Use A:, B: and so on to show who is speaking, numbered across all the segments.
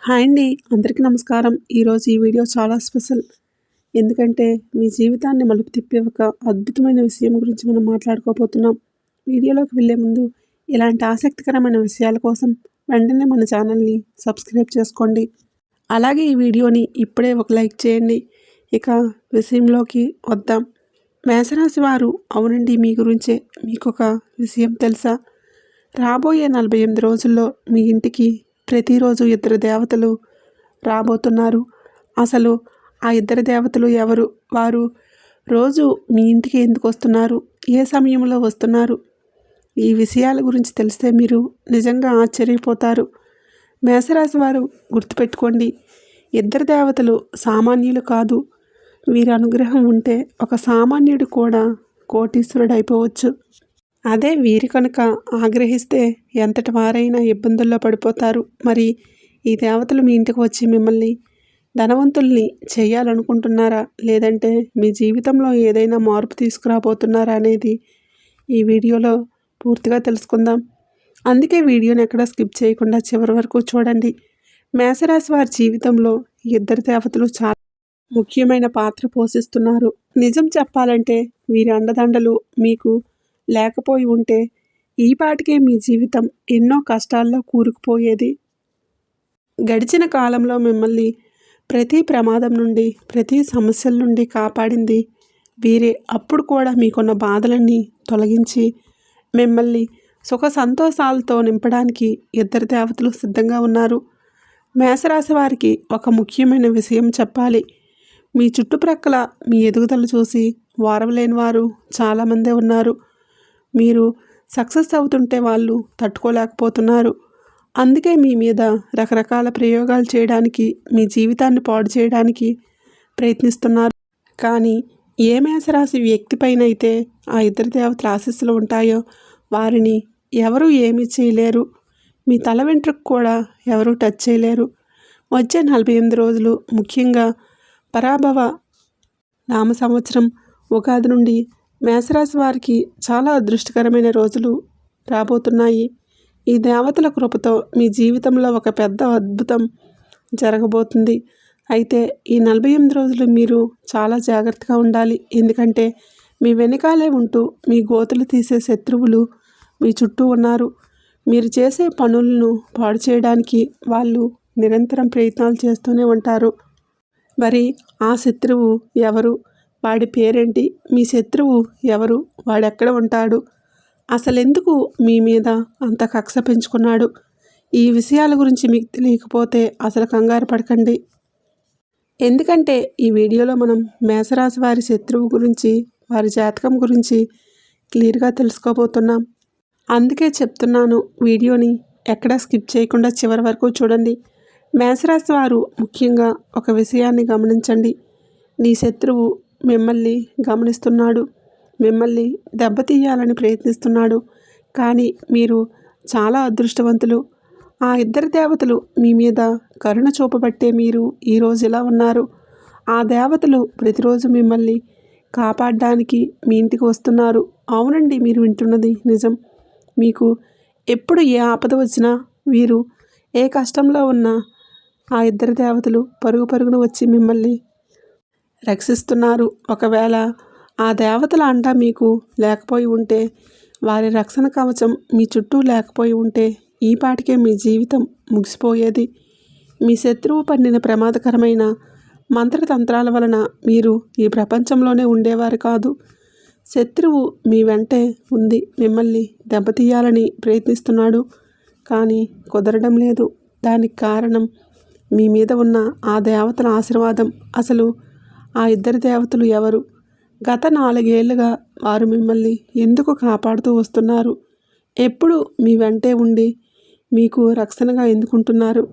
A: Hi అండి. అందరికీ నమస్కారం. ఈరోజు ఈ వీడియో చాలా స్పెషల్. ఎందుకంటే మీ జీవితాన్ని మలుపు తిప్పే ఒక అద్భుతమైన విషయం గురించి మనం మాట్లాడుకోబోతున్నాం. వీడియోలోకి వెళ్ళే ముందు ఇలాంటి ఆసక్తికరమైన విషయాల కోసం వెంటనే మన ఛానల్ని సబ్స్క్రైబ్ చేసుకోండి. అలాగే ఈ వీడియోని ఇప్పుడే ఒక లైక్ చేయండి. ఇక విషయంలోకి వద్దాం. మేషరాశి వారు, అవునండి, మీ గురించే. మీకొక విషయం తెలుసా? రాబోయే 48 రోజుల్లో మీ ఇంటికి ప్రతిరోజు ఇద్దరు దేవతలు రాబోతున్నారు. అసలు ఆ ఇద్దరు దేవతలు ఎవరు? వారు రోజు మీ ఇంటికి ఎందుకు వస్తున్నారు? ఏ సమయంలో వస్తున్నారు? ఈ విషయాల గురించి తెలిస్తే మీరు నిజంగా ఆశ్చర్యపోతారు. మేషరాశి వారు, గుర్తుపెట్టుకోండి, ఇద్దరు దేవతలు సామాన్యులు కాదు. వీరి అనుగ్రహం ఉంటే ఒక సామాన్యుడు కూడా కోటీశ్వరుడు అయిపోవచ్చు. అదే వీరి కనుక ఆగ్రహిస్తే ఎంతటి వారైనా ఇబ్బందుల్లో పడిపోతారు. మరి ఈ దేవతలు మీ ఇంటికి వచ్చి మిమ్మల్ని ధనవంతుల్ని చేయాలనుకుంటున్నారా? లేదంటే మీ జీవితంలో ఏదైనా మార్పు తీసుకురాబోతున్నారా అనేది ఈ వీడియోలో పూర్తిగా తెలుసుకుందాం. అందుకే వీడియోని ఎక్కడా స్కిప్ చేయకుండా చివరి వరకు చూడండి. మేషరాశి వారి జీవితంలో ఈ ఇద్దరు దేవతలు చాలా ముఖ్యమైన పాత్ర పోషిస్తున్నారు. నిజం చెప్పాలంటే వీరి అండదండలు మీకు లేకపోయి ఉంటే ఈపాటికే మీ జీవితం ఎన్నో కష్టాల్లో కూరుకుపోయేది. గడిచిన కాలంలో మిమ్మల్ని ప్రతి ప్రమాదం నుండి, ప్రతి సమస్యల నుండి కాపాడింది వీరే. అప్పుడు కూడా మీకున్న బాధలన్నీ తొలగించి మిమ్మల్ని సుఖ సంతోషాలతో నింపడానికి ఇద్దరు దేవతలు సిద్ధంగా ఉన్నారు. మేషరాశి వారికి ఒక ముఖ్యమైన విషయం చెప్పాలి. మీ చుట్టుప్రక్కల మీ ఎదుగుదల చూసి వారవలేని వారు చాలామందే ఉన్నారు. మీరు సక్సెస్ అవుతుంటే వాళ్ళు తట్టుకోలేకపోతున్నారు. అందుకే మీ మీద రకరకాల ప్రయోగాలు చేయడానికి, మీ జీవితాన్ని పాడు చేయడానికి ప్రయత్నిస్తున్నారు. కానీ ఏ మేషరాశి వ్యక్తి పైన అయితే ఆ ఇద్దరు దేవతల ఆశీస్సులు ఉంటాయో వారిని ఎవరూ ఏమీ చేయలేరు. మీ తల వెంట్రుకు కూడా ఎవరూ టచ్ చేయలేరు. వచ్చే 48 రోజులు, ముఖ్యంగా పరాభవ నామ సంవత్సరం ఉగాది నుండి మేషరాశి వారికి చాలా అదృష్టకరమైన రోజులు రాబోతున్నాయి. ఈ దేవతల కృపతో మీ జీవితంలో ఒక పెద్ద అద్భుతం జరగబోతుంది. అయితే ఈ 48 రోజులు మీరు చాలా జాగ్రత్తగా ఉండాలి. ఎందుకంటే మీ వెనకాలే ఉంటూ మీ గోతులు తీసే శత్రువులు మీ చుట్టూ ఉన్నారు. మీరు చేసే పనులను పాడు చేయడానికి వాళ్ళు నిరంతరం ప్రయత్నాలు చేస్తూనే ఉంటారు. మరి ఆ శత్రువు ఎవరు? వాడి పేరేంటి? మీ శత్రువు ఎవరు? వాడెక్కడ ఉంటాడు? అసలెందుకు మీ మీద అంత కక్ష పెంచుకున్నాడు? ఈ విషయాల గురించి మీకు తెలియకపోతే అసలు కంగారు పడకండి. ఎందుకంటే ఈ వీడియోలో మనం మేషరాశి వారి శత్రువు గురించి, వారి జాతకం గురించి క్లియర్గా తెలుసుకోబోతున్నాం. అందుకే చెప్తున్నాను, వీడియోని ఎక్కడా స్కిప్ చేయకుండా చివరి వరకు చూడండి. మేషరాశి వారు ముఖ్యంగా ఒక విషయాన్ని గమనించండి. నీ శత్రువు మిమ్మల్ని గమనిస్తున్నాడు, మిమ్మల్ని దెబ్బతీయాలని ప్రయత్నిస్తున్నాడు. కానీ మీరు చాలా అదృష్టవంతులు. ఆ ఇద్దరు దేవతలు మీ మీద కరుణ చూపబట్టే మీరు ఈరోజు ఇలా ఉన్నారు. ఆ దేవతలు ప్రతిరోజు మిమ్మల్ని కాపాడడానికి మీ ఇంటికి వస్తున్నారు. అవునండి, మీరు వింటున్నది నిజం. మీకు ఎప్పుడు ఏ ఆపద వచ్చినా, వీరు ఏ కష్టంలో ఉన్నా ఆ ఇద్దరు దేవతలు పరుగు పరుగున వచ్చి మిమ్మల్ని రక్షిస్తున్నారు. ఒకవేళ ఆ దేవతల అండ మీకు లేకపోయి ఉంటే, వారి రక్షణ కవచం మీ చుట్టూ లేకపోయి ఉంటే ఈపాటికే మీ జీవితం ముగిసిపోయేది. మీ శత్రువు పన్నిన ప్రమాదకరమైన మంత్రతంత్రాల వలన మీరు ఈ ప్రపంచంలోనే ఉండేవారు కాదు. శత్రువు మీ వెంటే ఉంది, మిమ్మల్ని దెబ్బతీయాలని ప్రయత్నిస్తున్నాడు. కానీ కుదరడం లేదు. దానికి కారణం మీ మీద ఉన్న ఆ దేవతల ఆశీర్వాదం. అసలు ఆ ఇద్దరు దేవతలు ఎవరు? గత 4 ఏళ్లుగా వారు మిమ్మల్ని ఎందుకు కాపాడుతూ వస్తున్నారు? ఎప్పుడు మీ వెంటే ఉండి మీకు రక్షణగా ఎందుకుంటున్నారు?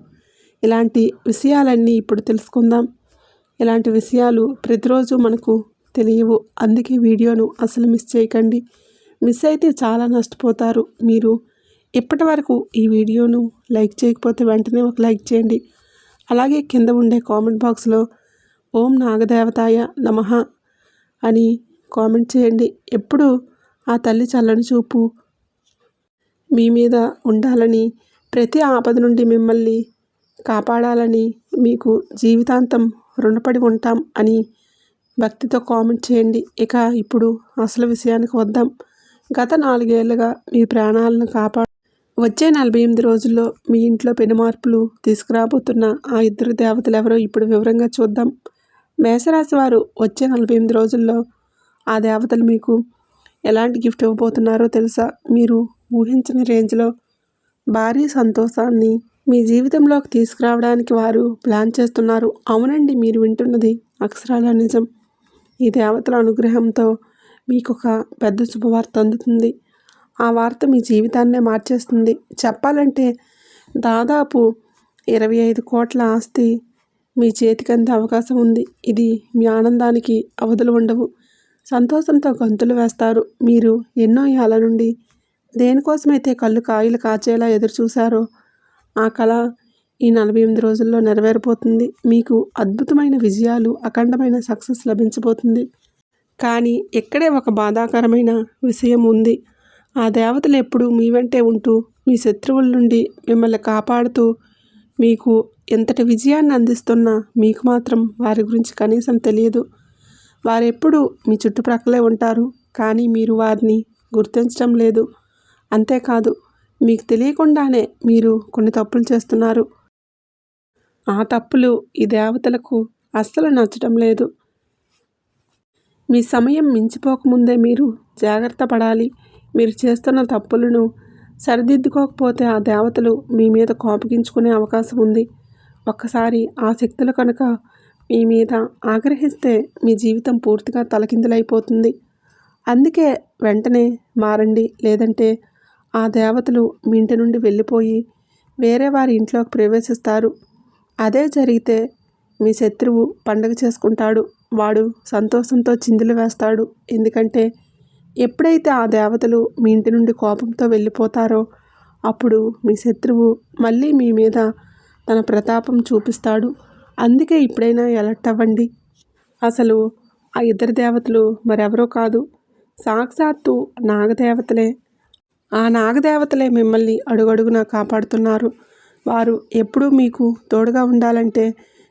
A: ఇలాంటి విషయాలన్నీ ఇప్పుడు తెలుసుకుందాం. ఇలాంటి విషయాలు ప్రతిరోజు మనకు తెలియవు. అందుకే వీడియోను అసలు మిస్ చేయకండి. మిస్ అయితే చాలా నష్టపోతారు. మీరు ఇప్పటి వరకు ఈ వీడియోను లైక్ చేయకపోతే వెంటనే ఒక లైక్ చేయండి. అలాగే కింద ఉండే కామెంట్ బాక్స్లో ఓం నాగదేవతాయ నమః అని కామెంట్ చేయండి. ఎప్పుడు ఆ తల్లి చల్లని చూపు మీ మీద ఉండాలని, ప్రతి ఆపద నుండి మిమ్మల్ని కాపాడాలని మీకు జీవితాంతం రుణపడి ఉంటాం అని భక్తితో కామెంట్ చేయండి. ఇక ఇప్పుడు అసలు విషయానికి వద్దాం. గత 4 ఏళ్లుగా మీ ప్రాణాలను వచ్చే 48 రోజుల్లో మీ ఇంట్లో పెను మార్పులు తీసుకురాబోతున్న ఆ ఇద్దరు దేవతలు ఎవరో ఇప్పుడు వివరంగా చూద్దాం. మేషరాశి వారు వచ్చే 48 రోజుల్లో ఆ దేవతలు మీకు ఎలాంటి గిఫ్ట్ ఇవ్వబోతున్నారో తెలుసా? మీరు ఊహించని రేంజ్లో భారీ సంతోషాన్ని మీ జీవితంలోకి తీసుకురావడానికి వారు ప్లాన్ చేస్తున్నారు. అవునండి, మీరు వింటున్నది అక్షరాల నిజం. ఈ దేవతల అనుగ్రహంతో మీకు ఒక పెద్ద శుభవార్త అందుతుంది. ఆ వార్త మీ జీవితాన్నే మార్చేస్తుంది. చెప్పాలంటే దాదాపు 25 కోట్ల ఆస్తి మీ చేతికి అందే అవకాశం ఉంది. ఇది మీ ఆనందానికి అవధులు ఉండవు. సంతోషంతో గంతులు వేస్తారు. మీరు ఎన్నో ఏళ్ల నుండి దేనికోసమైతే కళ్ళు కాయలు కాచేలా ఎదురు చూశారో ఆ కళ ఈ 48 రోజుల్లో నెరవేరబోతుంది. మీకు అద్భుతమైన విజయాలు, అఖండమైన సక్సెస్ లభించబోతుంది. కానీ ఇక్కడే ఒక బాధాకరమైన విషయం ఉంది. ఆ దేవతలు ఎప్పుడూ మీ వెంటే ఉంటూ మీ శత్రువుల నుండి మిమ్మల్ని కాపాడుతూ మీకు ఎంతటి విజయాన్ని అందిస్తున్నా మీకు మాత్రం వారి గురించి కనీసం తెలియదు. వారెప్పుడూ మీ చుట్టుప్రక్కలే ఉంటారు, కానీ మీరు వారిని గుర్తించడం లేదు. అంతేకాదు, మీకు తెలియకుండానే మీరు కొన్ని తప్పులు చేస్తున్నారు. ఆ తప్పులు ఈ దేవతలకు అస్సలు నచ్చడం లేదు. మీ సమయం మించిపోకముందే మీరు జాగ్రత్త పడాలి. మీరు చేస్తున్న తప్పులను సరిదిద్దుకోకపోతే ఆ దేవతలు మీ మీద కోపగించుకునే అవకాశం ఉంది. ఒక్కసారి ఆ శక్తులు కనుక మీ మీద ఆగ్రహిస్తే మీ జీవితం పూర్తిగా తలకిందులైపోతుంది. అందుకే వెంటనే మారండి, లేదంటే ఆ దేవతలు మీ ఇంటి నుండి వెళ్ళిపోయి వేరే వారి ఇంట్లోకి ప్రవేశిస్తారు. అదే జరిగితే మీ శత్రువు పండగ చేసుకుంటాడు. వాడు సంతోషంతో చిందులు వేస్తాడు. ఎందుకంటే ఎప్పుడైతే ఆ దేవతలు మీ ఇంటి నుండి కోపంతో వెళ్ళిపోతారో అప్పుడు మీ శత్రువు మళ్ళీ మీ మీద తన ప్రతాపం చూపిస్తాడు. అందుకే ఇప్పుడైనా అలర్ట్ అవ్వండి. అసలు ఆ ఇద్దరు దేవతలు మరెవరో కాదు, సాక్షాత్తు నాగదేవతలే. ఆ నాగదేవతలే మిమ్మల్ని అడుగడుగునా కాపాడుతున్నారు. వారు ఎప్పుడూ మీకు తోడుగా ఉండాలంటే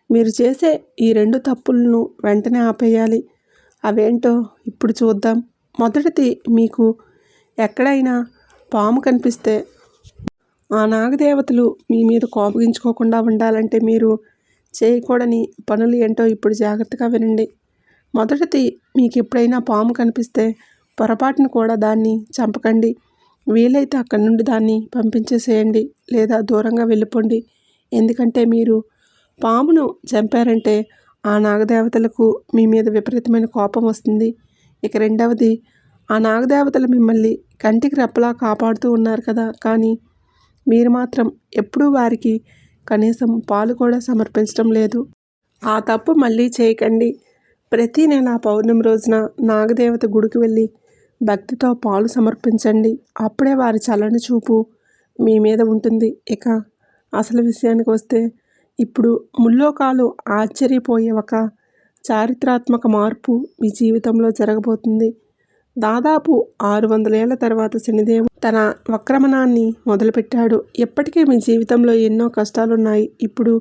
A: మీరు చేసే ఈ 2 తప్పులను వెంటనే ఆపేయాలి. అవేంటో ఇప్పుడు చూద్దాం. మొదటిది, మీకు ఎక్కడైనా పాము కనిపిస్తే ఆ నాగదేవతలు మీ మీద కోపగించుకోకుండా ఉండాలంటే మీరు చేయకూడని పనులు ఏంటో ఇప్పుడు జాగ్రత్తగా వినండి. మొదటిది, మీకు ఎప్పుడైనా పాము కనిపిస్తే పొరపాటును కూడా దాన్ని చంపకండి. వీలైతే అక్కడి నుండి దాన్ని పంపించేసేయండి, లేదా దూరంగా వెళ్ళిపోండి. ఎందుకంటే మీరు పామును చంపారంటే ఆ నాగదేవతలకు మీ మీద విపరీతమైన కోపం వస్తుంది. ఇక రెండవది, ఆ నాగదేవతలు మిమ్మల్ని కంటికి రెప్పలా కాపాడుతూ ఉన్నారు కదా, కానీ మీరు మాత్రం ఎప్పుడూ వారికి కనీసం పాలు కూడా సమర్పించడం లేదు. ఆ తప్పు మళ్ళీ చేయకండి. ప్రతి నెల పౌర్ణమి రోజున నాగదేవత గుడికి వెళ్ళి భక్తితో పాలు సమర్పించండి. అప్పుడే వారి చల్లని చూపు మీ మీద ఉంటుంది. ఇక అసలు విషయానికి వస్తే ఇప్పుడు ముల్లోకాలు ఆశ్చర్యపోయే ఒక చారిత్రాత్మక మార్పు మీ జీవితంలో జరగబోతుంది. దాదాపు 600 ఏళ్ల తర్వాత శనిదేవుడు తన వక్రమణాన్ని మొదలుపెట్టాడు. ఇప్పటికే మీ జీవితంలో ఎన్నో కష్టాలున్నాయి. ఇప్పుడు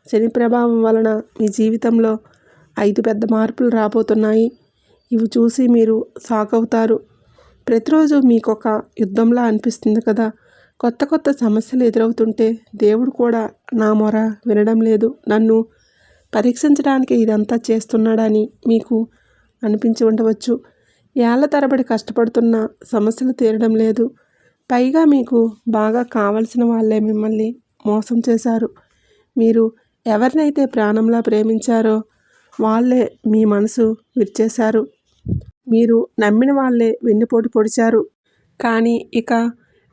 A: శని ప్రభావం వలన మీ జీవితంలో 5 పెద్ద మార్పులు రాబోతున్నాయి. ఇవి చూసి మీరు షాక్ అవుతారు. ప్రతిరోజు మీకు ఒక యుద్ధంలా అనిపిస్తుంది కదా. కొత్త కొత్త సమస్యలు ఎదురవుతుంటే దేవుడు కూడా నా మొర వినడం లేదు, నన్ను పరీక్షించడానికి ఇదంతా చేస్తున్నాడని మీకు అనిపించి ఉండవచ్చు. ఏళ్ల తరబడి కష్టపడుతున్న సమస్యలు తీరడం లేదు. పైగా మీకు బాగా కావలసిన వాళ్ళే మిమ్మల్ని మోసం చేశారు. మీరు ఎవరినైతే ప్రాణంలా ప్రేమించారో వాళ్ళే మీ మనసు విరిచేశారు. మీరు నమ్మిన వాళ్ళే వెన్నుపోటు పొడిచారు. కానీ ఇక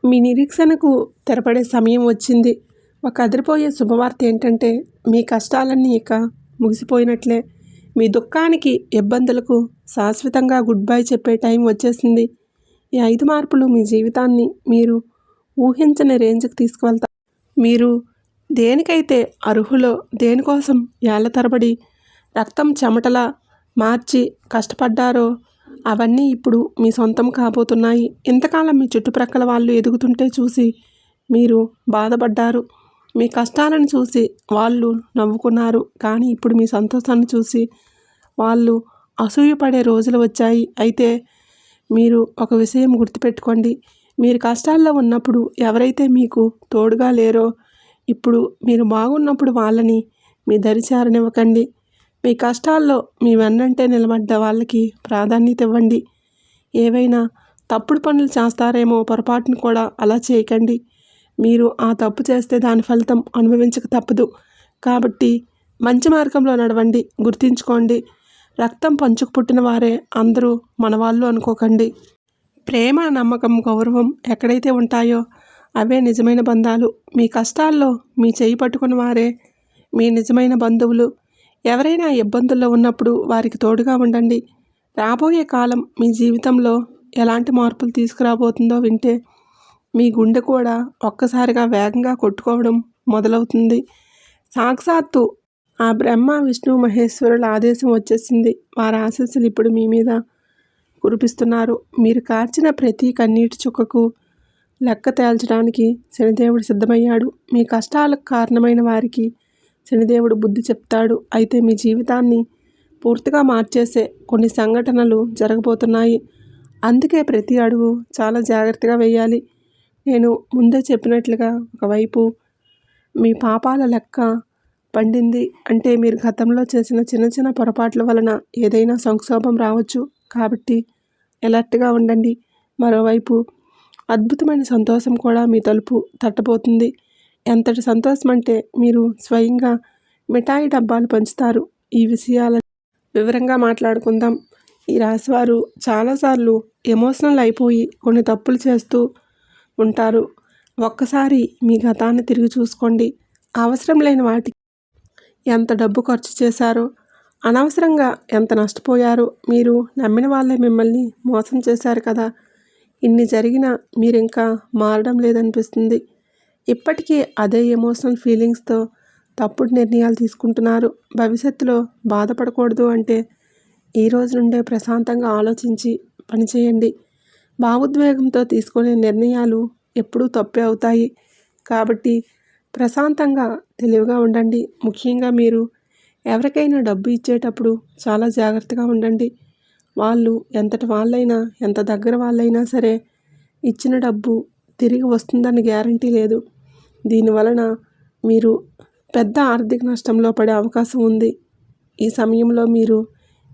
A: మీ నిరీక్షణకు తెరపడే సమయం వచ్చింది. ఒక అదిరిపోయే శుభవార్త ఏంటంటే మీ కష్టాలన్నీ ఇక ముగిసిపోయినట్లే. మీ దుఃఖానికి, ఇబ్బందులకు శాశ్వతంగా గుడ్ బై చెప్పే టైం వచ్చేసింది. ఈ 5 మార్పులు మీ జీవితాన్ని మీరు ఊహించని రేంజ్కి తీసుకువెళ్తారు. మీరు దేనికైతే అర్హులో, దేనికోసం ఏళ్ల తరబడి రక్తం చెమటలా మార్చి కష్టపడ్డారో అవన్నీ ఇప్పుడు మీ సొంతం కాబోతున్నాయి. ఇంతకాలం మీ చుట్టుప్రక్కల వాళ్ళు ఎదుగుతుంటే చూసి మీరు బాధపడ్డారు. మీ కష్టాలను చూసి వాళ్ళు నవ్వుకున్నారు, కానీ ఇప్పుడు మీ సంతోషాన్ని చూసి వాళ్ళు అసూయపడే రోజులు వచ్చాయి. అయితే మీరు ఒక విషయం గుర్తుపెట్టుకోండి, మీరు కష్టాల్లో ఉన్నప్పుడు ఎవరైతే మీకు తోడుగా లేరో ఇప్పుడు మీరు బాగున్నప్పుడు వాళ్ళని మీ దరి చేరనివ్వకండి. మీ కష్టాల్లో మీ వెన్నంటే నిలబడ్డ వాళ్ళకి ప్రాధాన్యత ఇవ్వండి. ఏవైనా తప్పుడు పనులు చేస్తారేమో, పొరపాటును కూడా అలా చేయకండి. మీరు ఆ తప్పు చేస్తే దాని ఫలితం అనుభవించక తప్పదు. కాబట్టి మంచి మార్గంలో నడవండి. గుర్తుంచుకోండి, రక్తం పంచుకు పుట్టిన వారే అందరూ మనవాళ్ళు అనుకోకండి. ప్రేమ, నమ్మకం, గౌరవం ఎక్కడైతే ఉంటాయో అవే నిజమైన బంధాలు. మీ కష్టాల్లో మీ చేయి పట్టుకున్న వారే మీ నిజమైన బంధువులు. ఎవరైనా ఇబ్బందుల్లో ఉన్నప్పుడు వారికి తోడుగా ఉండండి. రాబోయే కాలం మీ జీవితంలో ఎలాంటి మార్పులు తీసుకురాబోతుందో వింటే మీ గుండె కూడా ఒక్కసారిగా వేగంగా కొట్టుకోవడం మొదలవుతుంది. సాక్షాత్తు ఆ బ్రహ్మ, విష్ణు, మహేశ్వరుల ఆదేశం వచ్చేసింది. వారి ఆశీస్సులు ఇప్పుడు మీ మీద కురిపిస్తున్నారు. మీరు కార్చిన ప్రతి కన్నీటి చుక్కకు లెక్క తేల్చడానికి శనిదేవుడు సిద్ధమయ్యాడు. మీ కష్టాలకు కారణమైన వారికి శనిదేవుడు బుద్ధి చెప్తాడు. అయితే మీ జీవితాన్ని పూర్తిగా మార్చేసే కొన్ని సంఘటనలు జరగబోతున్నాయి. అందుకే ప్రతి అడుగు చాలా జాగ్రత్తగా వేయాలి. నేను ముందే చెప్పినట్లుగా ఒకవైపు మీ పాపాల లెక్క పండింది అంటే మీరు గతంలో చేసిన చిన్న చిన్న పొరపాట్ల వలన ఏదైనా సంక్షోభం రావచ్చు. కాబట్టి ఎలర్ట్గా ఉండండి. మరోవైపు అద్భుతమైన సంతోషం కూడా మీ తలుపు తట్టబోతుంది. ఎంతటి సంతోషం అంటే మీరు స్వయంగా మిఠాయి డబ్బాలు పంచుతారు. ఈ విషయాలను వివరంగా మాట్లాడుకుందాం. ఈ రాశివారు చాలాసార్లు ఎమోషనల్ అయిపోయి కొన్ని తప్పులు చేస్తూ ఉంటారు. ఒక్కసారి మీ గతాన్ని తిరిగి చూసుకోండి. అవసరం లేని వాటికి ఎంత డబ్బు ఖర్చు చేశారో, అనవసరంగా ఎంత నష్టపోయారో, మీరు నమ్మిన వాళ్ళే మిమ్మల్ని మోసం చేశారు కదా. ఇన్ని జరిగినా మీరు ఇంకా మారడం లేదనిపిస్తుంది. ఇప్పటికీ అదే ఎమోషనల్ ఫీలింగ్స్తో తప్పుడు నిర్ణయాలు తీసుకుంటున్నారు. భవిష్యత్తులో బాధపడకూడదు అంటే ఈ రోజు నుండే ప్రశాంతంగా ఆలోచించి పనిచేయండి. భావోద్వేగంతో తీసుకునే నిర్ణయాలు ఎప్పుడూ తప్పే అవుతాయి. కాబట్టి ప్రశాంతంగా తెలివిగా ఉండండి. ముఖ్యంగా మీరు ఎవరికైనా డబ్బు ఇచ్చేటప్పుడు చాలా జాగ్రత్తగా ఉండండి. వాళ్ళు ఎంతటి వాళ్ళైనా, ఎంత దగ్గర వాళ్ళైనా సరే ఇచ్చిన డబ్బు తిరిగి వస్తుందని గ్యారంటీ లేదు. దీనివలన మీరు పెద్ద ఆర్థిక నష్టంలో పడే అవకాశం ఉంది. ఈ సమయంలో మీరు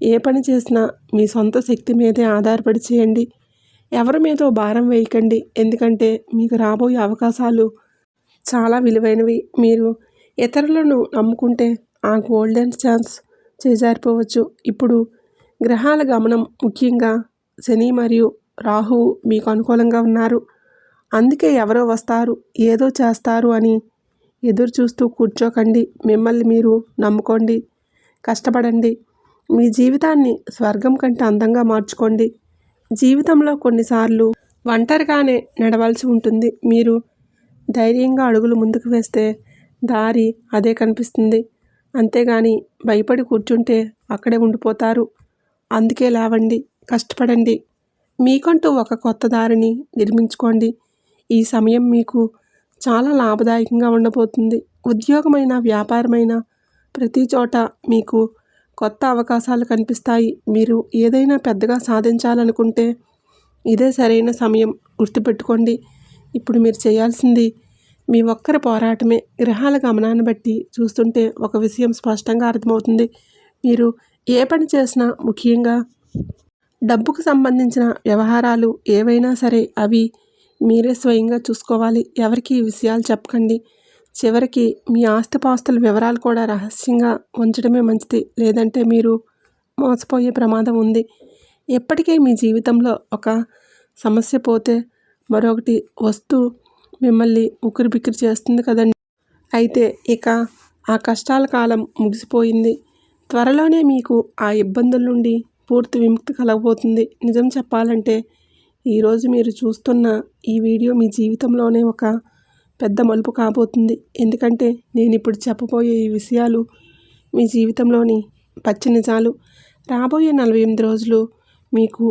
A: ఏ పని చేసినా మీ సొంత శక్తి మీదే ఆధారపడి చేయండి. ఎవరి మీదో భారం వేయకండి. ఎందుకంటే మీకు రాబోయే అవకాశాలు చాలా విలువైనవి. మీరు ఇతరులను నమ్ముకుంటే ఆ గోల్డెన్ ఛాన్స్ చేజారిపోవచ్చు. ఇప్పుడు గ్రహాల గమనం, ముఖ్యంగా శని మరియు రాహువు మీకు అనుకూలంగా ఉన్నారు. అందుకే ఎవరో వస్తారు, ఏదో చేస్తారు అని ఎదురు చూస్తూ కూర్చోకండి. మిమ్మల్ని మీరు నమ్ముకోండి, కష్టపడండి. మీ జీవితాన్ని స్వర్గం కంటే అందంగా మార్చుకోండి. జీవితంలో కొన్నిసార్లు ఒంటరిగానే నడవాల్సి ఉంటుంది. మీరు ధైర్యంగా అడుగులు ముందుకు వేస్తే దారి అదే కనిపిస్తుంది. అంతేగాని భయపడి కూర్చుంటే అక్కడే ఉండిపోతారు. అందుకే లేవండి, కష్టపడండి. మీకంటూ ఒక కొత్త దారిని నిర్మించుకోండి. ఈ సమయం మీకు చాలా లాభదాయకంగా ఉండబోతుంది. ఉద్యోగమైన, వ్యాపారమైన ప్రతి చోట మీకు కొత్త అవకాశాలు కనిపిస్తాయి. మీరు ఏదైనా పెద్దగా సాధించాలనుకుంటే ఇదే సరైన సమయం. గుర్తుపెట్టుకోండి, ఇప్పుడు మీరు చేయాల్సింది మీ ఒక్కరి పోరాటమే. గ్రహాల గమనాన్ని బట్టి చూస్తుంటే ఒక విషయం స్పష్టంగా అర్థమవుతుంది. మీరు ఏ పని చేసినా, ముఖ్యంగా డబ్బుకు సంబంధించిన వ్యవహారాలు ఏవైనా సరే అవి మీరే స్వయంగా చూసుకోవాలి. ఎవరికి ఈ విషయాలు చెప్పకండి. చివరికి మీ ఆస్తిపాస్తుల వివరాలు కూడా రహస్యంగా ఉంచడమే మంచిది. లేదంటే మీరు మోసపోయే ప్రమాదం ఉంది. ఎప్పటికీ మీ జీవితంలో ఒక సమస్య పోతే మరొకటి వస్తూ మిమ్మల్ని ఉక్కిరిబిక్కిరి చేస్తుంది కదండి. అయితే ఇక ఆ కష్టాల కాలం ముగిసిపోయింది. త్వరలోనే మీకు ఆ ఇబ్బందుల నుండి పూర్తి విముక్తి కలగబోతుంది. నిజం చెప్పాలంటే ఈరోజు మీరు చూస్తున్న ఈ వీడియో మీ జీవితంలోనే ఒక పెద్ద మలుపు కాబోతుంది. ఎందుకంటే నేను ఇప్పుడు చెప్పబోయే ఈ విషయాలు మీ జీవితంలోని పచ్చి నిజాలు. రాబోయే 48 రోజులు మీకు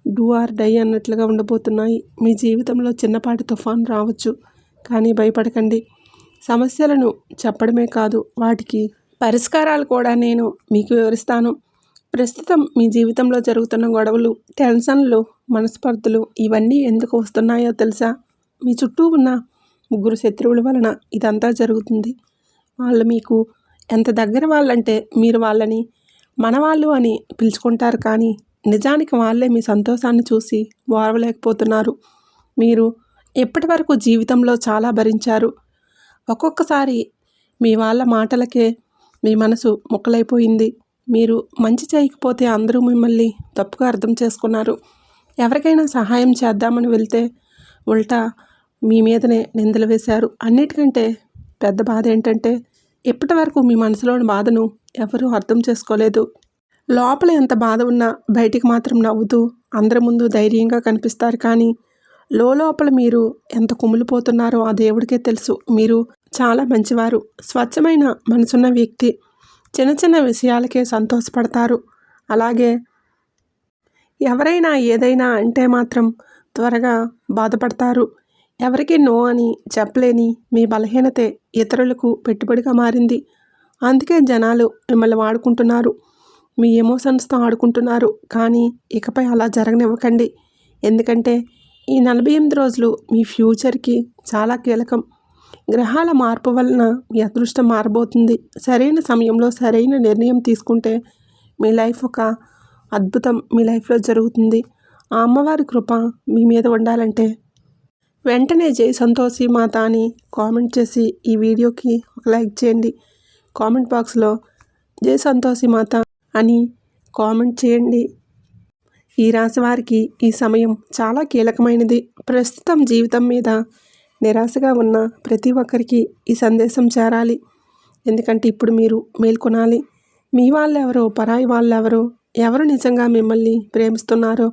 A: డూ ఆర్ డై అన్నట్లుగా ఉండబోతున్నాయి. మీ జీవితంలో చిన్నపాటి తుఫాను రావచ్చు, కానీ భయపడకండి. సమస్యలను చెప్పడమే కాదు, వాటికి పరిష్కారాలు కూడా నేను మీకు వివరిస్తాను. ప్రస్తుతం మీ జీవితంలో జరుగుతున్న గొడవలు, టెన్షన్లు, మనస్పర్ధలు ఇవన్నీ ఎందుకు వస్తున్నాయో తెలుసా? మీ చుట్టూ ఉన్న 3 శత్రువుల వలన ఇదంతా జరుగుతుంది. వాళ్ళు మీకు ఎంత దగ్గర వాళ్ళంటే మీరు వాళ్ళని మనవాళ్ళు అని పిలుచుకుంటారు, కానీ నిజానికి వాళ్ళే మీ సంతోషాన్ని చూసి ఓర్వలేకపోతున్నారు. మీరు ఇప్పటి వరకు జీవితంలో చాలా భరించారు. ఒక్కొక్కసారి మీ వాళ్ళ మాటలకే మీ మనసు ముక్కలైపోయింది. మీరు మంచి చేయకపోతే అందరూ మిమ్మల్ని తప్పుగా అర్థం చేసుకున్నారు. ఎవరికైనా సహాయం చేద్దామని వెళ్తే ఉల్టా మీ మీదనే నిందలు వేశారు. అన్నిటికంటే పెద్ద బాధ ఏంటంటే ఇప్పటి వరకు మీ మనసులోని బాధను ఎవరూ అర్థం చేసుకోలేదు. లోపల ఎంత బాధ ఉన్నా బయటికి మాత్రం నవ్వుతూ అందరి ముందు ధైర్యంగా కనిపిస్తారు, కానీ లోపల మీరు ఎంత కుమిలిపోతున్నారో ఆ దేవుడికే తెలుసు. మీరు చాలా మంచివారు, స్వచ్ఛమైన మనసున్న వ్యక్తి. చిన్న చిన్న విషయాలకే సంతోషపడతారు. అలాగే ఎవరైనా ఏదైనా అంటే మాత్రం త్వరగా బాధపడతారు. ఎవరికి నో అని చెప్పలేని మీ బలహీనతే ఇతరులకు పెట్టుబడిగా మారింది. అందుకే జనాలు మిమ్మల్ని వాడుకుంటున్నారు, మీ ఎమోషన్స్తో ఆడుకుంటున్నారు. కానీ ఇకపై అలా జరగనివ్వకండి. ఎందుకంటే ఈ 48 రోజులు మీ ఫ్యూచర్కి చాలా కీలకం. గ్రహాల మార్పు వలన మీ అదృష్టం మారబోతుంది. సరైన సమయంలో సరైన నిర్ణయం తీసుకుంటే మీ లైఫ్ ఒక అద్భుతం మీ లైఫ్లో జరుగుతుంది. ఆ అమ్మవారి కృప మీ మీద ఉండాలంటే వెంటనే జై సంతోషి మాత అని కామెంట్ చేసి ఈ వీడియోకి ఒక లైక్ చేయండి. కామెంట్ బాక్స్లో జై సంతోషి మాత అని కామెంట్ చేయండి. ఈ రాశి వారికి ఈ సమయం చాలా కీలకమైనది. ప్రస్తుతం జీవితం మీద నిరాశగా ఉన్న ప్రతి ఒక్కరికి ఈ సందేశం చేరాలి. ఎందుకంటే ఇప్పుడు మీరు మేల్కొనాలి. మీ వాళ్ళెవరో, పరాయి వాళ్ళెవరో, ఎవరు నిజంగా మిమ్మల్ని ప్రేమిస్తున్నారో,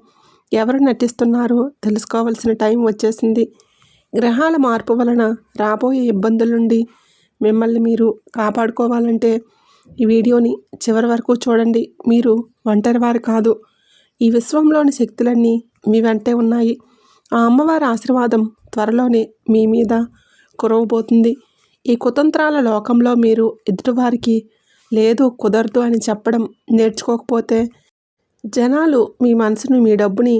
A: ఎవరు నటిస్తున్నారో తెలుసుకోవాల్సిన టైం వచ్చేసింది. గ్రహాల మార్పు వలన రాబోయే ఇబ్బందుల నుండి మిమ్మల్ని మీరు కాపాడుకోవాలంటే ఈ వీడియోని చివరి వరకు చూడండి. మీరు ఒంటరివారు కాదు. ఈ విశ్వంలోని శక్తులన్నీ మీ వెంటే ఉన్నాయి. ఆ అమ్మవారి ఆశీర్వాదం త్వరలోనే మీ మీద కురవబోతుంది. ఈ కుతంత్రాల లోకంలో మీరు ఎదుటివారికి లేదు, కుదరదు అని చెప్పడం నేర్చుకోకపోతే జనాలు మీ మనసును, మీ డబ్బుని,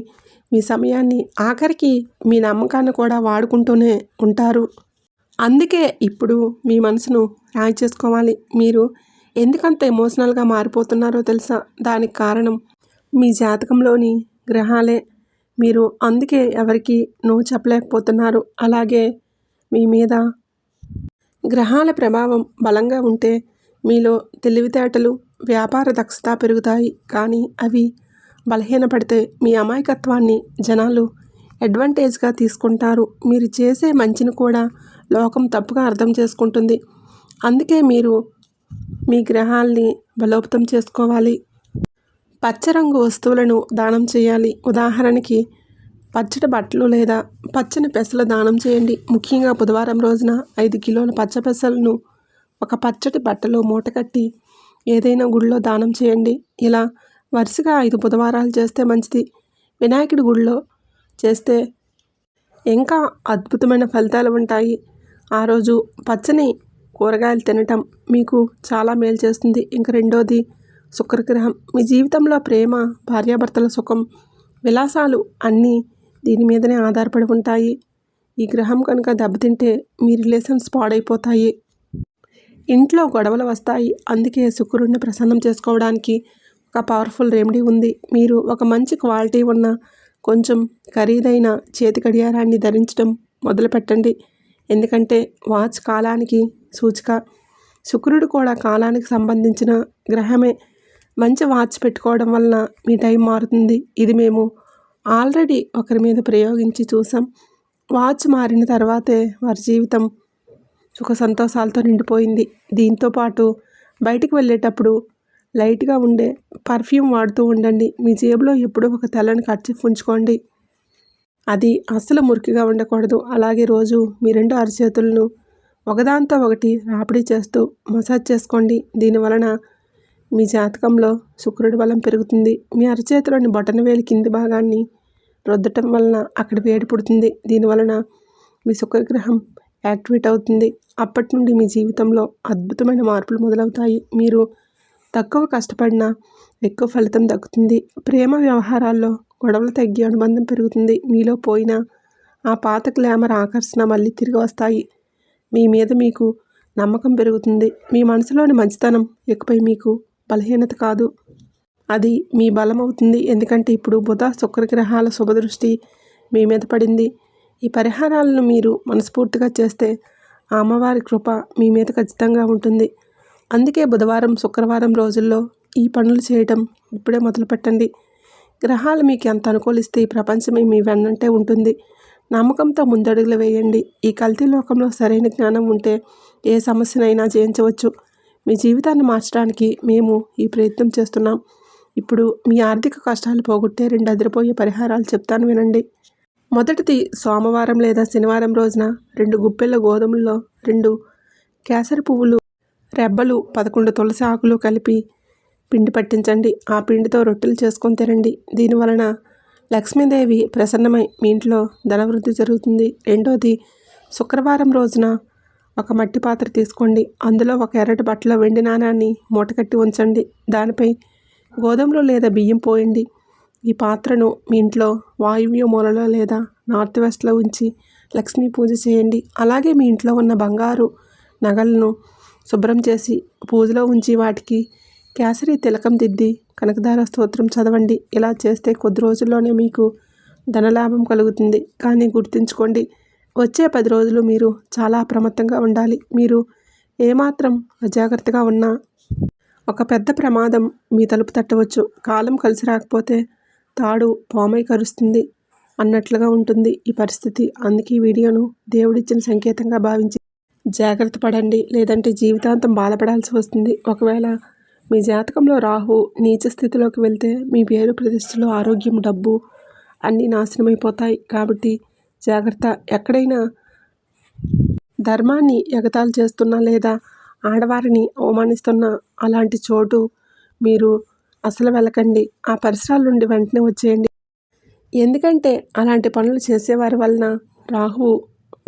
A: మీ సమయాన్ని, ఆఖరికి మీ నమ్మకాన్ని కూడా వాడుకుంటూనే ఉంటారు. అందుకే ఇప్పుడు మీ మనసును రాయి చేసుకోవాలి. మీరు ఎందుకంత ఎమోషనల్గా మారిపోతున్నారో తెలుసా? దానికి కారణం మీ జాతకంలోని గ్రహాలే. మీరు అందుకే ఎవరికి నో చెప్పలేకపోతున్నారు. అలాగే మీ మీద గ్రహాల ప్రభావం బలంగా ఉంటే మీలో తెలివితేటలు, వ్యాపార దక్షత పెరుగుతాయి. కానీ అవి బలహీనపడితే మీ అమాయకత్వాన్ని జనాలు అడ్వాంటేజ్గా తీసుకుంటారు. మీరు చేసే మంచిని కూడా లోకం తప్పుగా అర్థం చేసుకుంటుంది. అందుకే మీరు మీ గ్రహాల్ని బలోపేతం చేసుకోవాలి. పచ్చరంగు వస్తువులను దానం చేయాలి. ఉదాహరణకి పచ్చటి బట్టలు లేదా పచ్చని పెసలు దానం చేయండి. ముఖ్యంగా బుధవారం రోజున 5 కిలోల పచ్చ పెసలను ఒక పచ్చటి బట్టలో మూటకట్టి ఏదైనా గుడిలో దానం చేయండి. ఇలా వరుసగా 5 బుధవారాలు చేస్తే మంచిది. వినాయకుడి గుడిలో చేస్తే ఇంకా అద్భుతమైన ఫలితాలు ఉంటాయి. ఆ రోజు పచ్చని కూరగాయలు తినటం మీకు చాలా మేలు చేస్తుంది. ఇంకా రెండోది శుక్రగ్రహం. మీ జీవితంలో ప్రేమ, భార్యాభర్తల సుఖం, విలాసాలు అన్నీ దీని మీదనే ఆధారపడి ఉంటాయి. ఈ గ్రహం కనుక దెబ్బతింటే మీ రిలేషన్స్ పాడైపోతాయి, ఇంట్లో గొడవలు వస్తాయి. అందుకే శుక్రుడిని ప్రసన్నం చేసుకోవడానికి ఒక పవర్ఫుల్ రెమెడీ ఉంది. మీరు ఒక మంచి క్వాలిటీ ఉన్న కొంచెం ఖరీదైన చేతి గడియారాన్ని ధరించడం మొదలుపెట్టండి. ఎందుకంటే వాచ్ కాలానికి సూచిక. శుక్రుడు కూడా కాలానికి సంబంధించిన గ్రహమే. మంచి వాచ్ పెట్టుకోవడం వలన మీ టైం మారుతుంది. ఇది మేము ఆల్రెడీ ఒకరి మీద ప్రయోగించి చూసాం. వాచ్ మారిన తర్వాతే వారి జీవితం సుఖ సంతోషాలతో నిండిపోయింది. దీంతోపాటు బయటికి వెళ్ళేటప్పుడు లైట్గా ఉండే పర్ఫ్యూమ్ వాడుతూ ఉండండి. మీ జేబులో ఎప్పుడూ ఒక తెల్లని కర్చీఫ్ ఉంచుకోండి. అది అస్సలు మురికిగా ఉండకూడదు. అలాగే రోజు మీ 2 అరచేతులను ఒకదాంతో ఒకటి రాపిడి చేస్తూ మసాజ్ చేసుకోండి. దీనివలన మీ జాతకంలో శుక్రుడి బలం పెరుగుతుంది. మీ అరచేతిలోని బొటనవేలు కింది భాగాన్ని రుద్దటం వలన అక్కడ వేడి పుడుతుంది. దీనివలన మీ శుక్రగ్రహం యాక్టివేట్ అవుతుంది. అప్పటి నుండి మీ జీవితంలో అద్భుతమైన మార్పులు మొదలవుతాయి. మీరు తక్కువ కష్టపడినా ఎక్కువ ఫలితం దక్కుతుంది. ప్రేమ వ్యవహారాల్లో గొడవలు తగ్గి అనుబంధం పెరుగుతుంది. మీలో పోయిన ఆ పాత గ్లామర్ ఆకర్షణ మళ్ళీ తిరిగి వస్తాయి. మీ మీద మీకు నమ్మకం పెరుగుతుంది. మీ మనసులోని మంచితనం ఇకపై మీకు బలహీనత కాదు, అది మీ బలం అవుతుంది. ఎందుకంటే ఇప్పుడు బుధ శుక్ర గ్రహాల శుభదృష్టి మీ మీద పడింది. ఈ పరిహారాలను మీరు మనస్ఫూర్తిగా చేస్తే ఆ అమ్మవారి కృప మీ మీద ఖచ్చితంగా ఉంటుంది. అందుకే బుధవారం శుక్రవారం రోజుల్లో ఈ పనులు చేయటం ఇప్పుడే మొదలుపెట్టండి. గ్రహాలు మీకు ఎంత అనుకూలిస్తే ఈ ప్రపంచమే మీ వెన్నంటే ఉంటుంది. నమ్మకంతో ముందడుగులు వేయండి. ఈ కల్తీ లోకంలో సరైన జ్ఞానం ఉంటే ఏ సమస్యనైనా జయించవచ్చు. మీ జీవితాన్ని మార్చడానికి మేము ఈ ప్రయత్నం చేస్తున్నాం. ఇప్పుడు మీ ఆర్థిక కష్టాలు పోగొట్టే 2 అదిరిపోయే పరిహారాలు చెప్తాను, వినండి. మొదటిది, సోమవారం లేదా శనివారం రోజున 2 గుప్పెళ్ళ గోధుమల్లో 2 కేసరి పువ్వులు రెబ్బలు 11 తులసి ఆకులు కలిపి పిండి పట్టించండి. ఆ పిండితో రొట్టెలు చేసుకొని తినండి. దీనివలన లక్ష్మీదేవి ప్రసన్నమై మీ ఇంట్లో ధనవృద్ధి జరుగుతుంది. రెండోది, శుక్రవారం రోజున ఒక మట్టి పాత్ర తీసుకోండి. అందులో ఒక ఎర్రటి బట్టలో వెండి నాణాన్ని మూటకట్టి ఉంచండి. దానిపై గోధుమలు లేదా బియ్యం పోయండి. ఈ పాత్రను మీ ఇంట్లో వాయువ్య మూలలో లేదా నార్త్ వెస్ట్లో ఉంచి లక్ష్మీ పూజ చేయండి. అలాగే మీ ఇంట్లో ఉన్న బంగారు నగలను శుభ్రం చేసి పూజలో ఉంచి వాటికి కేసరి తిలకం దిద్ది కనకదార స్తోత్రం చదవండి. ఇలా చేస్తే కొద్ది రోజుల్లోనే మీకు ధనలాభం కలుగుతుంది. కానీ గుర్తుంచుకోండి, వచ్చే 10 రోజులు మీరు చాలా అప్రమత్తంగా ఉండాలి. మీరు ఏమాత్రం అజాగ్రత్తగా ఉన్నా ఒక పెద్ద ప్రమాదం మీ తలుపు తట్టవచ్చు. కాలం కలిసి రాకపోతే తాడు పామై కరుస్తుంది అన్నట్లుగా ఉంటుంది ఈ పరిస్థితి. అందుకే ఈ వీడియోను దేవుడిచ్చిన సంకేతంగా భావించి జాగ్రత్త పడండి. లేదంటే జీవితాంతం బాధపడాల్సి వస్తుంది. ఒకవేళ మీ జాతకంలో రాహు నీచ స్థితిలోకి వెళ్తే మీ పేరు ప్రతిష్టలు, ఆరోగ్యం, డబ్బు అన్నీ నాశనమైపోతాయి. కాబట్టి జాగ్రత్త. ఎక్కడైనా ధర్మాన్ని ఎగతాళి చేస్తున్నా లేదా ఆడవారిని అవమానిస్తున్న అలాంటి చోటు మీరు అసలు వెళ్ళకండి. ఆ పరిసరాల నుండి వెంటనే వచ్చేయండి. ఎందుకంటే అలాంటి పనులు చేసేవారి వలన రాహువు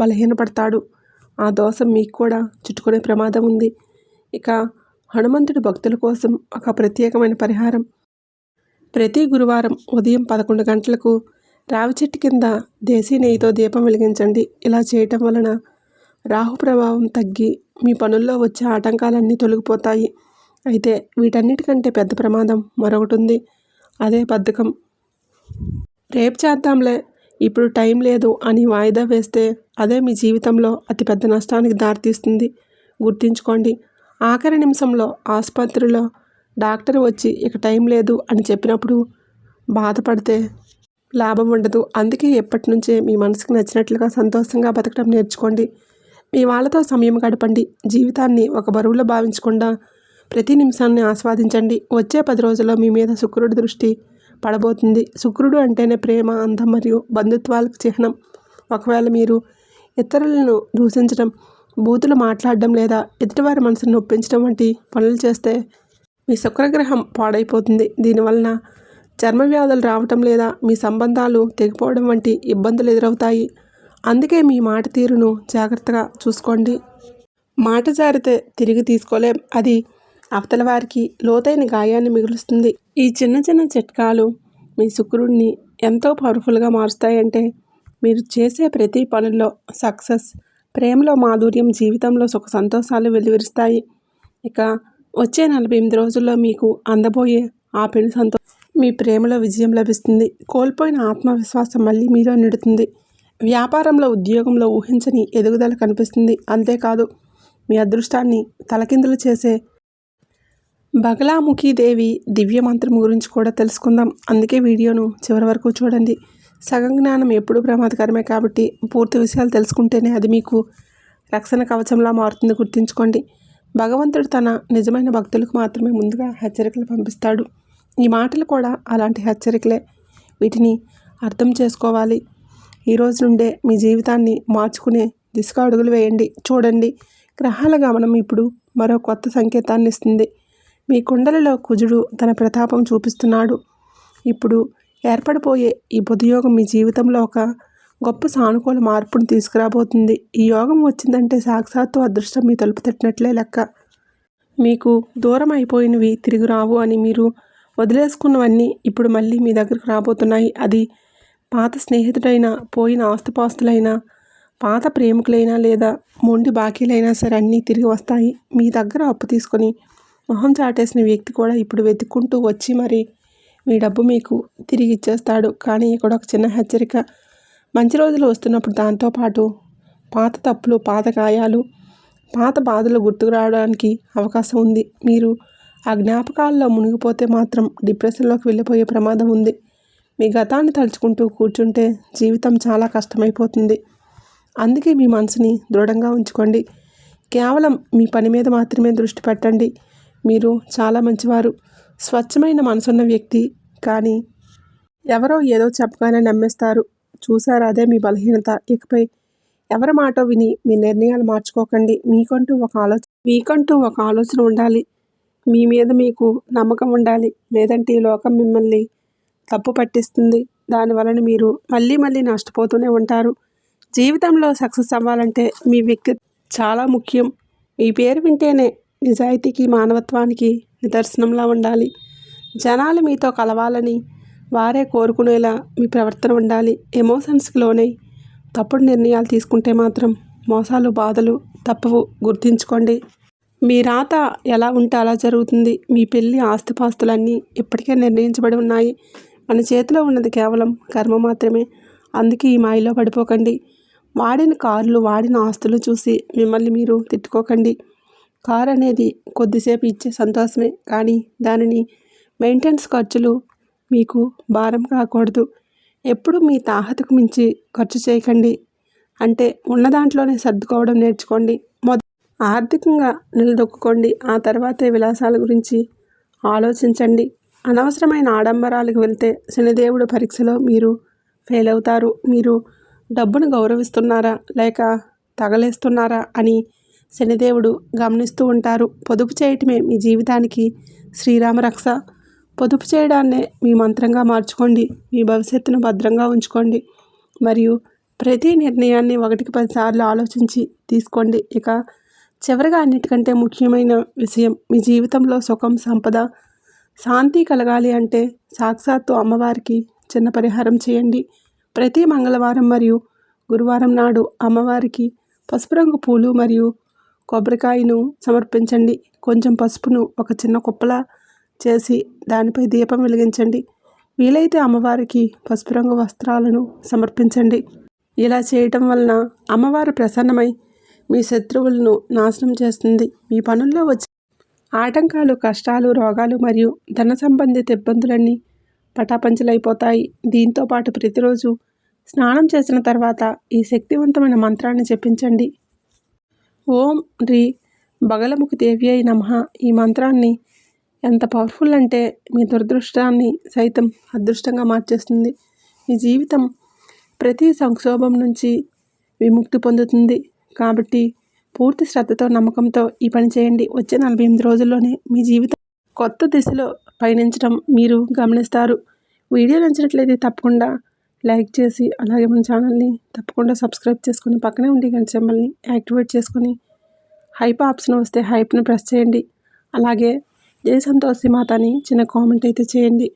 A: బలహీనపడతాడు. ఆ దోషం మీకు కూడా చుట్టుకునే ప్రమాదం ఉంది. ఇక హనుమంతుడి భక్తుల కోసం ఒక ప్రత్యేకమైన పరిహారం. ప్రతి గురువారం ఉదయం 11 గంటలకు రావి చెట్టు కింద దేశీ నెయ్యితో దీపం వెలిగించండి. ఇలా చేయటం వలన రాహు ప్రభావం తగ్గి మీ పనుల్లో వచ్చే ఆటంకాలన్నీ తొలగిపోతాయి. అయితే వీటన్నిటికంటే పెద్ద ప్రమాదం మరొకటి ఉంది. అదే బద్ధకం. రేపు చేద్దాంలే, ఇప్పుడు టైం లేదు అని వాయిదా వేస్తే అదే మీ జీవితంలో అతిపెద్ద నష్టానికి దారితీస్తుంది. గుర్తుంచుకోండి, ఆఖరి నిమిషంలో ఆసుపత్రిలో డాక్టర్ వచ్చి ఇక టైం లేదు అని చెప్పినప్పుడు బాధపడితే లాభం ఉండదు. అందుకే ఎప్పటి నుంచే మీ మనసుకు నచ్చినట్లుగా సంతోషంగా బతకడం నేర్చుకోండి. మీ వాళ్ళతో సమయం గడపండి. జీవితాన్ని ఒక బరువులో భావించకుండా ప్రతి నిమిషాన్ని ఆస్వాదించండి. వచ్చే 10 రోజుల్లో మీ మీద శుక్రుడి దృష్టి పడబోతుంది. శుక్రుడు అంటేనే ప్రేమ, అందం మరియు బంధుత్వాలకు చిహ్నం. ఒకవేళ మీరు ఇతరులను దూషించడం, బూతులు మాట్లాడడం లేదా ఎదుటివారి మనసును నొప్పించడం వంటి పనులు చేస్తే మీ శుక్రగ్రహం పాడైపోతుంది. దీనివలన చర్మ వ్యాధులు రావటం లేదా మీ సంబంధాలు తెగిపోవడం వంటి ఇబ్బందులు ఎదురవుతాయి. అందుకే మీ మాట తీరును జాగ్రత్తగా చూసుకోండి. మాట జారితే తిరిగి తీసుకోలేం. అది అవతల వారికి లోతైన గాయాన్ని మిగులుస్తుంది. ఈ చిన్న చిన్న చిట్కాలు మీ శుక్రుడిని ఎంతో పవర్ఫుల్గా మారుస్తాయంటే మీరు చేసే ప్రతి పనుల్లో సక్సెస్, ప్రేమలో మాధుర్యం, జీవితంలో సుఖ సంతోషాలు వెలువరిస్తాయి. ఇక వచ్చే 48 రోజుల్లో మీకు అందబోయే ఆ పెను సంతోషం, మీ ప్రేమలో విజయం లభిస్తుంది. కోల్పోయిన ఆత్మవిశ్వాసం మళ్ళీ మీలో నిడుతుంది. వ్యాపారంలో, ఉద్యోగంలో ఊహించని ఎదుగుదల కనిపిస్తుంది. అంతేకాదు, మీ అదృష్టాన్ని తలకిందులు చేసే బగలాముఖీదేవి దివ్య మంత్రం గురించి కూడా తెలుసుకుందాం. అందుకే వీడియోను చివరి వరకు చూడండి. సగం జ్ఞానం ఎప్పుడూ ప్రమాదకరమే కాబట్టి పూర్తి విషయాలు తెలుసుకుంటేనే అది మీకు రక్షణ కవచంలా మారుతుంది. గుర్తుంచుకోండి, భగవంతుడు తన నిజమైన భక్తులకు మాత్రమే ముందుగా హెచ్చరికలు పంపిస్తాడు. ఈ మాటలు కూడా అలాంటి హెచ్చరికలే. వీటిని అర్థం చేసుకోవాలి. ఈ రోజు నుండే మీ జీవితాన్ని మార్చుకునే దిశగా అడుగులు వేయండి. చూడండి, గ్రహాల గమనం ఇప్పుడు మరో కొత్త సంకేతాన్ని ఇస్తుంది. మీ కుండలిలో కుజుడు తన ప్రతాపం చూపిస్తున్నాడు. ఇప్పుడు ఏర్పడిపోయే ఈ బుధయోగం మీ జీవితంలో ఒక గొప్ప సానుకూల మార్పును తీసుకురాబోతుంది. ఈ యోగం వచ్చిందంటే సాక్షాత్తు అదృష్టం మీ తలుపు తట్టినట్లే లెక్క. మీకు దూరం అయిపోయినవి తిరిగి రావు అని, మీరు వదిలేసుకున్నవన్నీ ఇప్పుడు మళ్ళీ మీ దగ్గరకు రాబోతున్నాయి. అది పాత స్నేహితుడైనా, పోయిన ఆస్తుపాస్తులైనా, పాత ప్రేమికులైనా లేదా మొండి బాకీలైనా సరే అన్నీ తిరిగి వస్తాయి. మీ దగ్గర అప్పు తీసుకొని మొహం చాటేసిన వ్యక్తి కూడా ఇప్పుడు వెతుక్కుంటూ వచ్చి మరి మీ డబ్బు మీకు తిరిగి ఇచ్చేస్తాడు. కానీ ఇక్కడ ఒక చిన్న హెచ్చరిక. మంచి రోజులు వస్తున్నప్పుడు దాంతోపాటు పాత తప్పులు, పాత గాయాలు, పాత బాధలు గుర్తుకు రావడానికి అవకాశం ఉంది. మీరు ఆ జ్ఞాపకాల్లో మునిగిపోతే మాత్రం డిప్రెషన్లోకి వెళ్ళిపోయే ప్రమాదం ఉంది. మీ గతాన్ని తలుచుకుంటూ కూర్చుంటే జీవితం చాలా కష్టమైపోతుంది. అందుకే మీ మనసుని దృఢంగా ఉంచుకోండి. కేవలం మీ పని మీద మాత్రమే దృష్టి పెట్టండి. మీరు చాలా మంచివారు, స్వచ్ఛమైన మనసున్న వ్యక్తి. కానీ ఎవరో ఏదో చెప్పగానే నమ్మేస్తారు చూసారు, అదే మీ బలహీనత. ఇకపై ఎవరి మాటో విని మీ నిర్ణయాలు మార్చుకోకండి. మీకంటూ ఒక ఆలోచన ఉండాలి. మీ మీద మీకు నమ్మకం ఉండాలి. లేదంటే ఈ లోకం మిమ్మల్ని తప్పు పట్టిస్తుంది. దానివలన మీరు మళ్ళీ మళ్ళీ నష్టపోతూనే ఉంటారు. జీవితంలో సక్సెస్ అవ్వాలంటే మీ వ్యక్తిత్వం చాలా ముఖ్యం. మీ పేరు వింటేనే నిజాయితీకి, మానవత్వానికి నిదర్శనంలా ఉండాలి. జనాలు మీతో కలవాలని వారే కోరుకునేలా మీ ప్రవర్తన ఉండాలి. ఎమోషన్స్కి లోనై తప్పుడు నిర్ణయాలు తీసుకుంటే మాత్రం మోసాలు, బాధలు తప్పవు. గుర్తుంచుకోండి, మీ రాత ఎలా ఉంటే అలా జరుగుతుంది. మీ పెళ్ళి, ఆస్తిపాస్తులన్నీ ఇప్పటికే నిర్ణయించబడి ఉన్నాయి. మన చేతిలో ఉన్నది కేవలం కర్మ మాత్రమే. అందుకే ఈ మాయలో పడిపోకండి. వాడిన కార్లు, వాడిన ఆస్తులు చూసి మిమ్మల్ని మీరు తిట్టుకోకండి. కారు అనేది కొద్దిసేపు ఇచ్చే సంతోషమే, కానీ దానిని మెయింటెనెన్స్ ఖర్చులు మీకు భారం కాకూడదు. ఎప్పుడు మీ తాహతకు మించి ఖర్చు చేయకండి. అంటే ఉన్న దాంట్లోనే సర్దుకోవడం నేర్చుకోండి. ఆర్థికంగా నిలదొక్కుకోండి. ఆ తర్వాతే విలాసాల గురించి ఆలోచించండి. అనవసరమైన ఆడంబరాలకు వెళ్తే శనిదేవుడు పరీక్షలో మీరు ఫెయిల్ అవుతారు. మీరు డబ్బును గౌరవిస్తున్నారా లేక తగలేస్తున్నారా అని శనిదేవుడు గమనిస్తూ ఉంటారు. పొదుపు చేయటమే మీ జీవితానికి శ్రీరామ రక్ష. పొదుపు చేయడాన్నే మీ మంత్రంగా మార్చుకోండి. మీ భవిష్యత్తును భద్రంగా ఉంచుకోండి. మరియు ప్రతి నిర్ణయాన్ని 1కి 10 సార్లు ఆలోచించి తీసుకోండి. ఇక చివరిగా అన్నిటికంటే ముఖ్యమైన విషయం, మీ జీవితంలో సుఖం, సంపద, శాంతి కలగాలి అంటే సాక్షాత్తు అమ్మవారికి చిన్న పరిహారం చేయండి. ప్రతి మంగళవారం మరియు గురువారం నాడు అమ్మవారికి పసుపు రంగు పూలు మరియు కొబ్బరికాయను సమర్పించండి. కొంచెం పసుపును ఒక చిన్న కుప్పలా చేసి దానిపై దీపం వెలిగించండి. వీలైతే అమ్మవారికి పసుపు రంగు వస్త్రాలను సమర్పించండి. ఇలా చేయటం వలన అమ్మవారు ప్రసన్నమై మీ శత్రువులను నాశనం చేస్తుంది. మీ పనుల్లో వచ్చే ఆటంకాలు, కష్టాలు, రోగాలు మరియు ధన సంబంధిత ఇబ్బందులన్నీ పటాపంచలైపోతాయి. దీంతోపాటు ప్రతిరోజు స్నానం చేసిన తర్వాత ఈ శక్తివంతమైన మంత్రాన్ని జపించండి. ఓం రీ బగలముఖి దేవ్యై నమః. ఈ మంత్రాన్ని ఎంత పవర్ఫుల్ అంటే మీ దురదృష్టాన్ని సైతం అదృష్టంగా మార్చేస్తుంది. మీ జీవితం ప్రతి సంక్షోభం నుంచి విముక్తి పొందుతుంది. కాబట్టి పూర్తి శ్రద్ధతో, నమ్మకంతో ఈ పని చేయండి. వచ్చే 48 రోజుల్లోనే మీ జీవితం కొత్త దిశలో పయనించడం మీరు గమనిస్తారు. వీడియో నచ్చినట్లయితే తప్పకుండా లైక్ చేసి, అలాగే మన ఛానల్ని తప్పకుండా సబ్స్క్రైబ్ చేసుకొని పక్కనే ఉండే గంట సింబల్ని యాక్టివేట్ చేసుకొని హైప్ ఆప్షన్ వస్తే హైప్ని ప్రెస్ చేయండి. అలాగే జై సంతోషి మాత అని చిన్న కామెంట్ అయితే చేయండి.